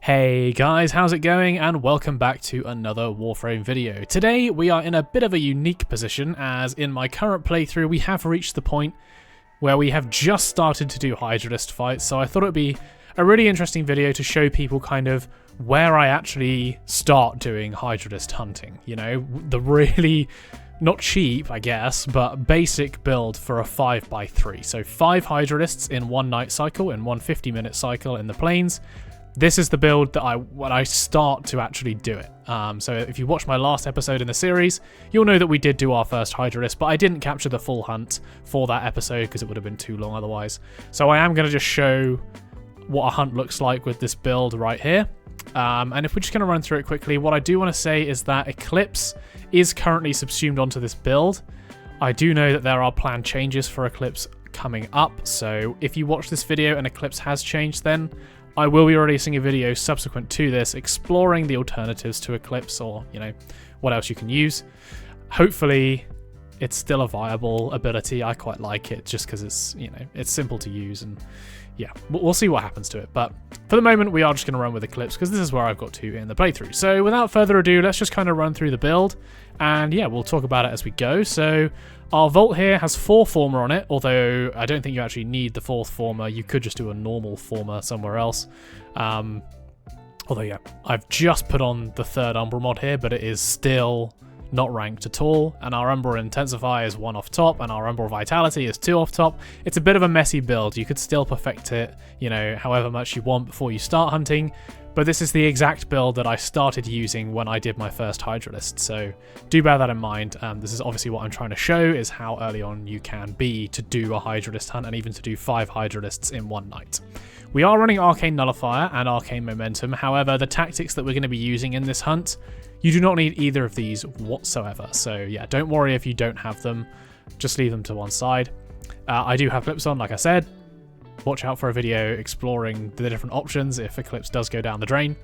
Hey guys, how's it going? And welcome back to another Warframe video. Today we are in a bit of a unique position, as in my current playthrough we have reached the point where we have just started to do Hydrolyst fights, so I thought it would be a really interesting video to show people kind of where I actually start doing Hydrolyst hunting. You know, the really, not cheap I guess, but basic build for a 5x3. So 5 Hydrolysts in one night cycle, in one 50-minute cycle in the plains. This is the build that when I start to actually do it. So if you watch my last episode in the series, you'll know that we did do our first Hydrolyst, but I didn't capture the full hunt for that episode because it would have been too long otherwise. So I am going to just show what a hunt looks like with this build right here. And if we're just going to run through it quickly, what I do want to say is that Eclipse is currently subsumed onto this build. I do know that there are planned changes for Eclipse coming up, so if you watch this video and Eclipse has changed, then I will be releasing a video subsequent to this exploring the alternatives to Eclipse, or, you know, what else you can use. Hopefully it's still a viable ability. I quite like it just because it's, you know, it's simple to use, and yeah, we'll see what happens to it. But for the moment we are just going to run with Eclipse because this is where I've got to in the playthrough. So without further ado, let's just kind of run through the build, and yeah, we'll talk about it as we go. So our vault here has 4 former on it, although I don't think you actually need the 4th former. You could just do a normal former somewhere else. Although yeah, I've just put on the 3rd Umbral mod here, but it is still not ranked at all, and our Umbral Intensify is 1 off top, and our Umbral Vitality is 2 off top. It's a bit of a messy build. You could still perfect it, you know, however much you want before you start hunting, but this is the exact build that I started using when I did my first Hydrolyst, so do bear that in mind. This is obviously what I'm trying to show, is how early on you can be to do a Hydrolyst hunt, and even to do 5 Hydrolysts in one night. We are running Arcane Nullifier and Arcane Momentum, however the tactics that we're going to be using in this hunt, you do not need either of these whatsoever, so yeah, don't worry if you don't have them, just leave them to one side. I do have Eclipse on, like I said. Watch out for a video exploring the different options if Eclipse does go down the drain.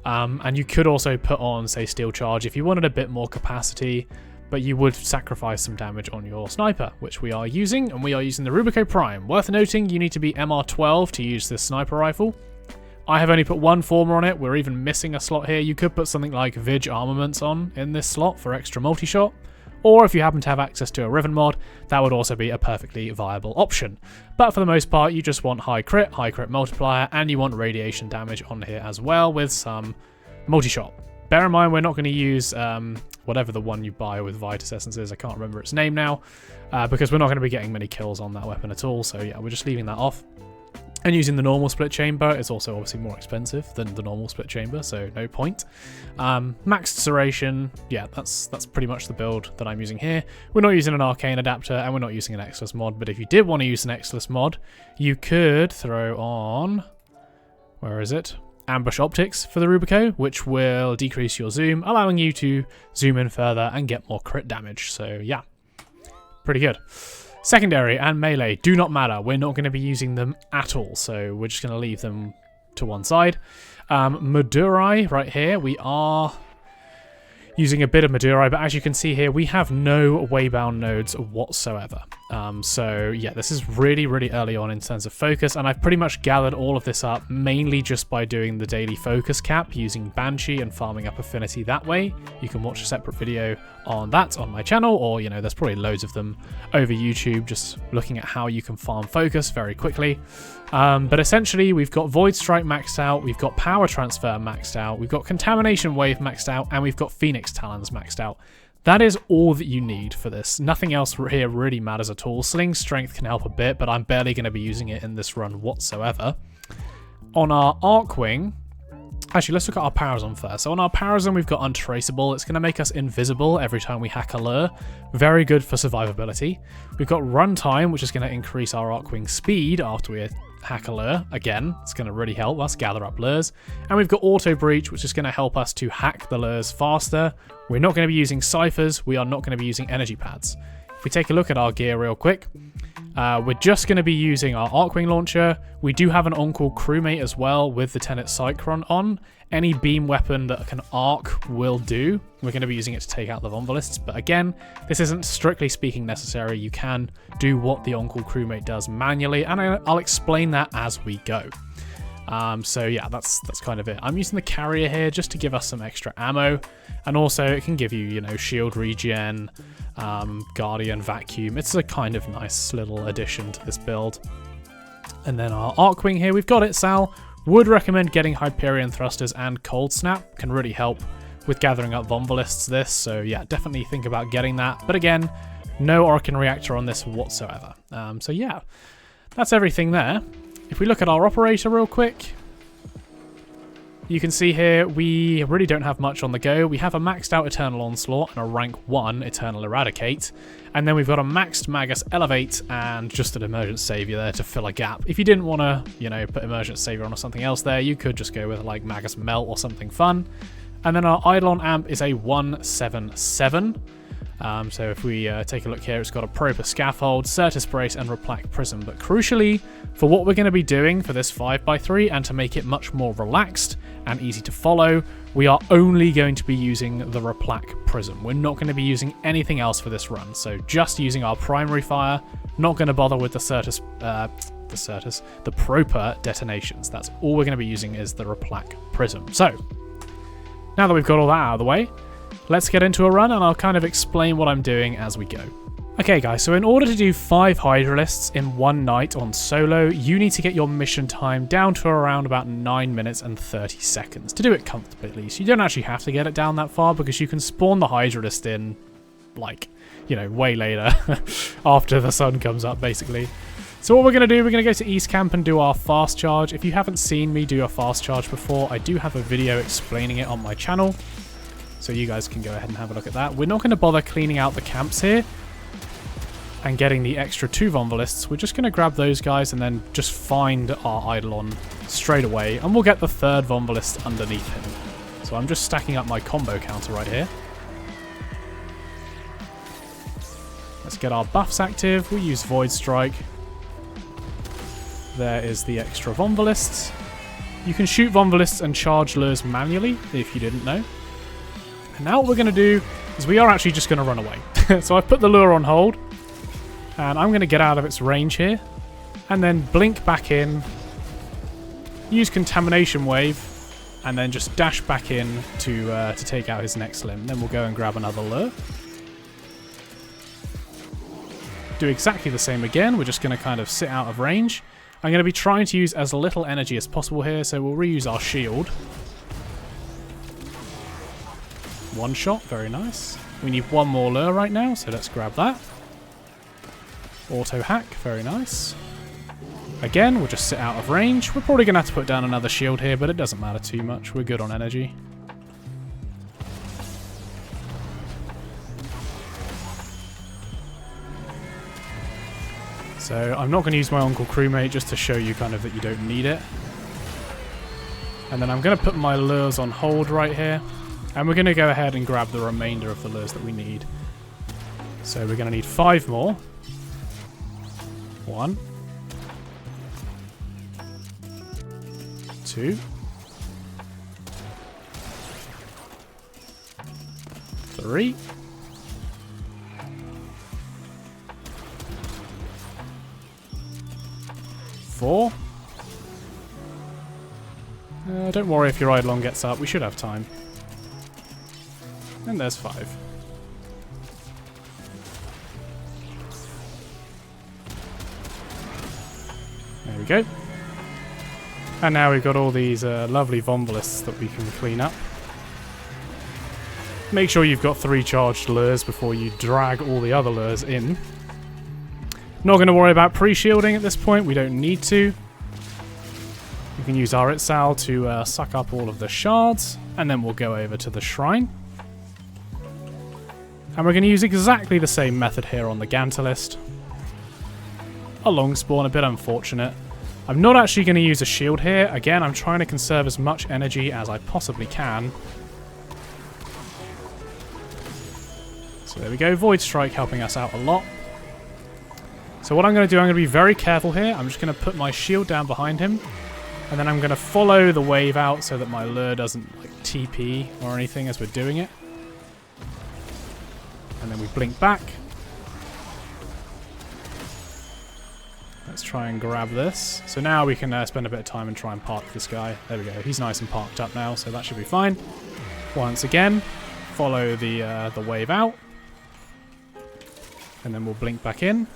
And you could also put on, say, Steel Charge if you wanted a bit more capacity, but you would sacrifice some damage on your sniper, which we are using, and we are using the Rubico Prime. Worth noting, you need to be MR12 to use this sniper rifle. I have only put 1 former on it. We're even missing a slot here. You could put something like Vig Armaments on in this slot for extra multi-shot, or if you happen to have access to a Riven mod, that would also be a perfectly viable option. But for the most part, you just want high crit multiplier, and you want radiation damage on here as well with some multi-shot. Bear in mind, we're not going to use whatever the one you buy with Vitus Essence is. I can't remember its name now, because we're not going to be getting many kills on that weapon at all, so yeah, we're just leaving that off. And using the normal split chamber is also obviously more expensive than the normal split chamber, so no point. Maxed Serration, yeah, that's pretty much the build that I'm using here. We're not using an Arcane adapter, and we're not using an Exilus mod, but if you did want to use an Exilus mod, you could throw on, where is it? Ambush Optics for the Rubico, which will decrease your zoom, allowing you to zoom in further and get more crit damage. So yeah, pretty good. Secondary and melee do not matter. We're not going to be using them at all, so we're just going to leave them to one side. Madurai right here, we are using a bit of Madurai, but as you can see here, we have no waybound nodes whatsoever. So yeah, this is really, really early on in terms of focus, and I've pretty much gathered all of this up mainly just by doing the daily focus cap, using Banshee and farming up affinity that way. You can watch a separate video on that on my channel, or, you know, there's probably loads of them over YouTube, just looking at how you can farm focus very quickly. But essentially, we've got Void Strike maxed out, we've got Power Transfer maxed out, we've got Contamination Wave maxed out, and we've got Phoenix Talons maxed out. That is all that you need for this. Nothing else here really matters at all. Sling Strength can help a bit, but I'm barely going to be using it in this run whatsoever. On our Archwing, actually, let's look at our Parazon first. So on our Parazon, we've got Untraceable. It's going to make us invisible every time we hack a lure. Very good for survivability. We've got Runtime, which is going to increase our Archwing speed after we hack a lure. Again, it's going to really help us gather up lures. And we've got Auto Breach, which is going to help us to hack the lures faster. We're not going to be using Ciphers. We are not going to be using Energy Pads. If we take a look at our gear real quick, we're just going to be using our Archwing launcher. We do have an on-call crewmate as well with the Tenet Cycron on. Any beam weapon that can arc will do. We're going to be using it to take out the Hyrdolysts, but again, this isn't strictly speaking necessary. You can do what the on-call crewmate does manually, and I'll explain that as we go. So yeah, that's kind of it. I'm using the carrier here just to give us some extra ammo, and also it can give you, you know, shield regen, guardian vacuum. It's a kind of nice little addition to this build. And then our Archwing here, we've got it, Sal. Would recommend getting Hyperion thrusters and Cold Snap, can really help with gathering up Hydrolysts this, so yeah, definitely think about getting that. But again, no Orokin reactor on this whatsoever. So yeah, that's everything there. If we look at our operator real quick, you can see here we really don't have much on the go. We have a maxed out Eternal Onslaught and a rank 1 Eternal Eradicate. And then we've got a maxed Magus Elevate and just an Emergent Savior there to fill a gap. If you didn't want to, you know, put Emergent Savior on or something else there, you could just go with like Magus Melt or something fun. And then our Eidolon Amp is a 177. So if we take a look here, it's got a Proper Scaffold, Certus Brace, and Replac Prism. But crucially, for what we're going to be doing for this 5x3 and to make it much more relaxed and easy to follow, we are only going to be using the Replac Prism. We're not going to be using anything else for this run. So just using our primary fire, not going to bother with the Proper detonations. That's all we're going to be using is the Replac Prism. So now that we've got all that out of the way, let's get into a run and I'll kind of explain what I'm doing as we go. Okay guys, so in order to do 5 Hydrolysts in one night on solo, you need to get your mission time down to around about 9 minutes and 30 seconds to do it comfortably at least. You don't actually have to get it down that far because you can spawn the Hydrolyst in, like, you know, way later after the sun comes up basically. So what we're going to do, we're going to go to East Camp and do our fast charge. If you haven't seen me do a fast charge before, I do have a video explaining it on my channel. So you guys can go ahead and have a look at that. We're not going to bother cleaning out the camps here and getting the extra 2 Hydrolysts. We're just going to grab those guys and then just find our Eidolon straight away. And we'll get the 3rd Hydrolyst underneath him. So I'm just stacking up my combo counter right here. Let's get our buffs active. We'll use Void Strike. There is the extra Hydrolysts. You can shoot Hydrolysts and charge lures manually, if you didn't know. And now what we're going to do is we are actually just going to run away. So I've put the lure on hold. And I'm going to get out of its range here. And then blink back in. Use Contamination Wave. And then just dash back in to take out his next limb. Then we'll go and grab another lure. Do exactly the same again. We're just going to kind of sit out of range. I'm going to be trying to use as little energy as possible here, so we'll reuse our shield. One shot, very nice. We need one more lure right now, so let's grab that. Auto hack, very nice. Again, we'll just sit out of range. We're probably going to have to put down another shield here, but it doesn't matter too much. We're good on energy. So I'm not going to use my Uncle Crewmate just to show you kind of that you don't need it. And then I'm going to put my lures on hold right here. And we're going to go ahead and grab the remainder of the lures that we need. So we're going to need 5 more. 1. 2. 3. 4. Don't worry if your Eidolon gets up, we should have time. And there's 5. There we go. And now we've got all these lovely Hydrolysts that we can clean up. Make sure you've got 3 charged lures before you drag all the other lures in. Not going to worry about pre-shielding at this point, we don't need to. You can use our Itzal to suck up all of the shards, and then we'll go over to the shrine. And we're going to use exactly the same method here on the Gantulyst. A long spawn, a bit unfortunate. I'm not actually going to use a shield here. Again, I'm trying to conserve as much energy as I possibly can. So there we go, Void Strike helping us out a lot. So what I'm going to do, I'm going to be very careful here. I'm just going to put my shield down behind him. And then I'm going to follow the wave out so that my lure doesn't like TP or anything as we're doing it. And then we blink back. Let's try and grab this. So now we can spend a bit of time and try and park this guy. There we go. He's nice and parked up now, so that should be fine. Once again, follow the wave out. And then we'll blink back in.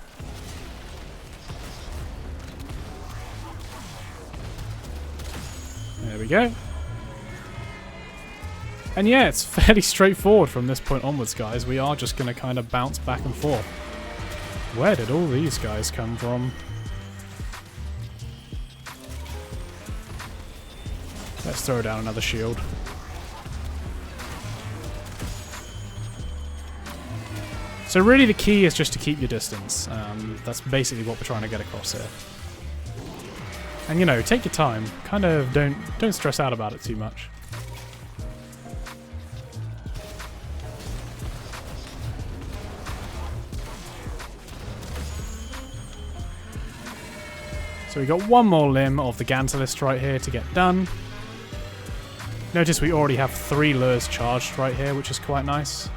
There we go. And yeah, it's fairly straightforward from this point onwards, guys. We are just going to kind of bounce back and forth. Where did all these guys come from? Let's throw down another shield. So really the key is just to keep your distance. That's basically what we're trying to get across here. And you know, take your time. Kind of don't stress out about it too much. So we got one more limb of the Gantulyst right here to get done. Notice we already have 3 lures charged right here, which is quite nice.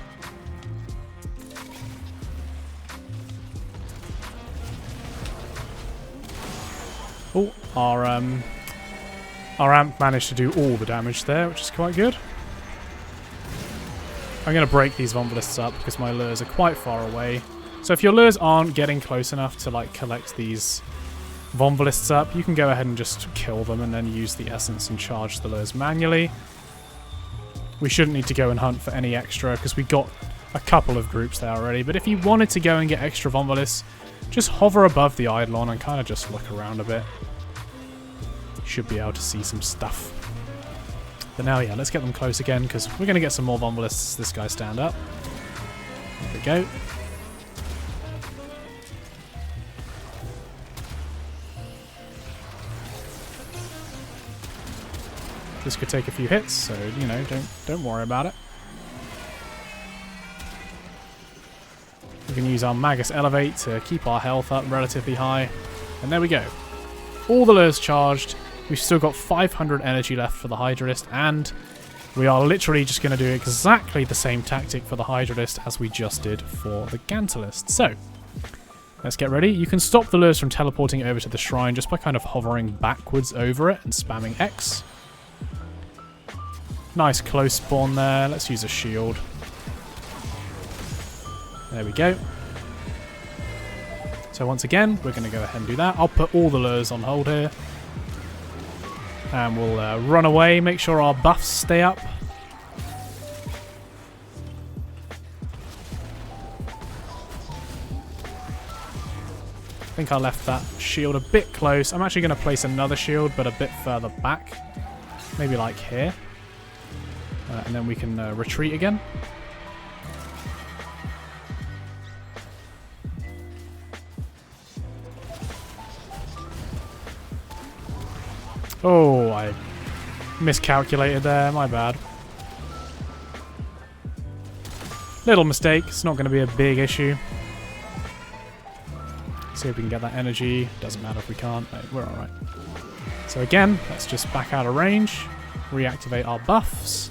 Oh, our amp managed to do all the damage there, which is quite good. I'm going to break these Hydrolysts up because my lures are quite far away. So if your lures aren't getting close enough to like collect these Hydrolysts up, you can go ahead and just kill them and then use the essence and charge the lures manually. We shouldn't need to go and hunt for any extra because we got a couple of groups there already. But if you wanted to go and get extra Hydrolysts, just hover above the Eidolon and kind of just look around a bit. You should be able to see some stuff. But now, yeah, let's get them close again because we're going to get some more Hydrolysts. This guy stand up. There we go. This could take a few hits, so you know, don't worry about it. We can use our Magus Elevate to keep our health up relatively high. And there we go. All the lures charged. We've still got 500 energy left for the Hydrolyst, and we are literally just going to do exactly the same tactic for the Hydrolyst as we just did for the Gantulyst. So, let's get ready. You can stop the lures from teleporting over to the shrine just by kind of hovering backwards over it and spamming X. Nice close spawn there. Let's use a shield. There we go. So once again, we're going to go ahead and do that. I'll put all the lures on hold here. And we'll run away, make sure our buffs stay up. I think I left that shield a bit close. I'm actually going to place another shield, but a bit further back. Maybe like here. And then we can retreat again. Oh, I miscalculated there. My bad. Little mistake. It's not going to be a big issue. See if we can get that energy. Doesn't matter if we can't. No, we're alright. So again, let's just back out of range. Reactivate our buffs.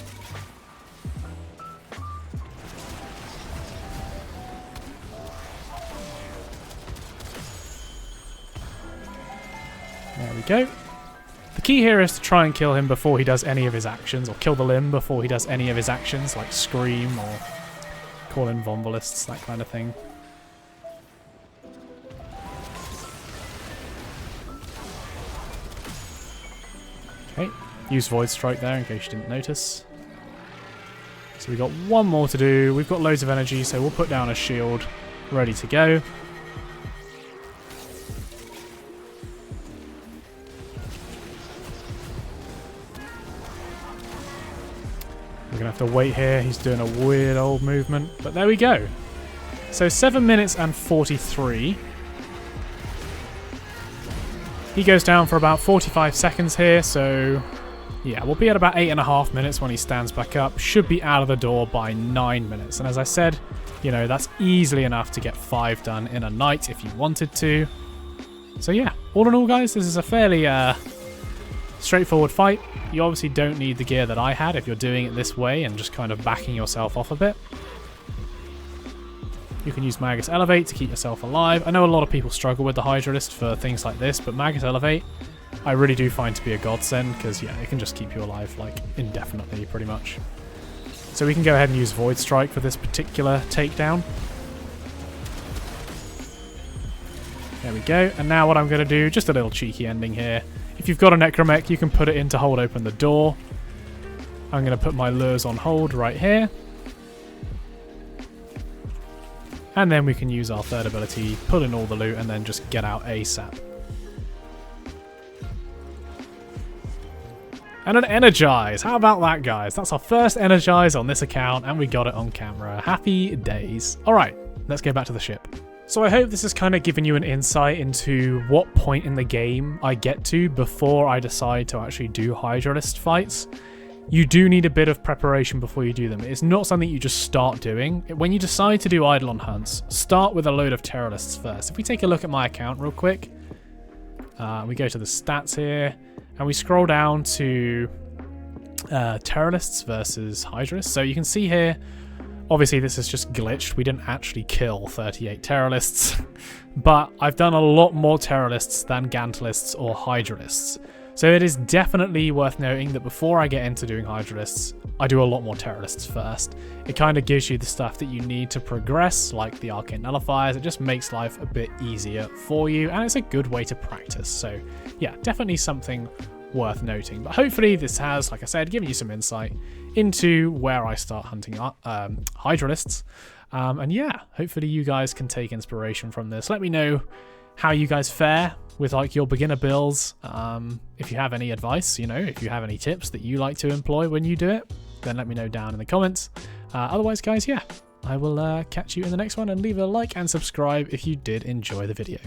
There we go. The key here is to try and kill him before he does any of his actions, or kill the limb before he does any of his actions, like scream or call in Hydrolysts, that kind of thing. Okay, use Void Strike there in case you didn't notice. So we've got one more to do. We've got loads of energy, so we'll put down a shield ready to go. We're going to have to wait here. He's doing a weird old movement. But there we go. So 7 minutes and 43. He goes down for about 45 seconds here. So yeah, we'll be at about 8.5 minutes when he stands back up. Should be out of the door by 9 minutes. And as I said, you know, that's easily enough to get 5 done in a night if you wanted to. So yeah, all in all, guys, this is a fairly straightforward fight. You obviously don't need the gear that I had if you're doing it this way and just kind of backing yourself off a bit. You can use Magus Elevate to keep yourself alive. I know a lot of people struggle with the Hydrolyst for things like this, but Magus Elevate I really do find to be a godsend, because yeah, it can just keep you alive like indefinitely pretty much. So we can go ahead and use Void Strike for this particular takedown. There we go. And now what I'm going to do, just a little cheeky ending here. If you've got a Necromech, you can put it in to hold open the door. I'm going to put my lures on hold right here. And then we can use our third ability, pull in all the loot, and then just get out ASAP. And an Energize! How about that, guys? That's our first Energize on this account, and we got it on camera. Happy days. Alright, let's go back to the ship. So I hope this has kind of given you an insight into what point in the game I get to before I decide to actually do Hydrolyst fights. You do need a bit of preparation before you do them. It's not something you just start doing. When you decide to do Eidolon hunts, start with a load of Teralysts first. If we take a look at my account real quick, we go to the stats here, and we scroll down to Teralysts versus Hydrolysts. So you can see here, obviously this is just glitched. We didn't actually kill 38 Teralysts, but I've done a lot more Teralysts than Gantulysts or Hydrolysts. So it is definitely worth noting that before I get into doing Hydrolysts, I do a lot more Teralysts first. It kind of gives you the stuff that you need to progress, like the Arcane Nullifiers. It just makes life a bit easier for you, and it's a good way to practice. So yeah, definitely something worth noting. But hopefully this has, like I said, given you some insight into where I start hunting Hydrolysts. And yeah, hopefully you guys can take inspiration from this. Let me know how you guys fare with like your beginner builds. If you have any advice, you know, if you have any tips that you like to employ when you do it, then let me know down in the comments. Otherwise, guys, yeah, I will catch you in the next one, and leave a like and subscribe if you did enjoy the video.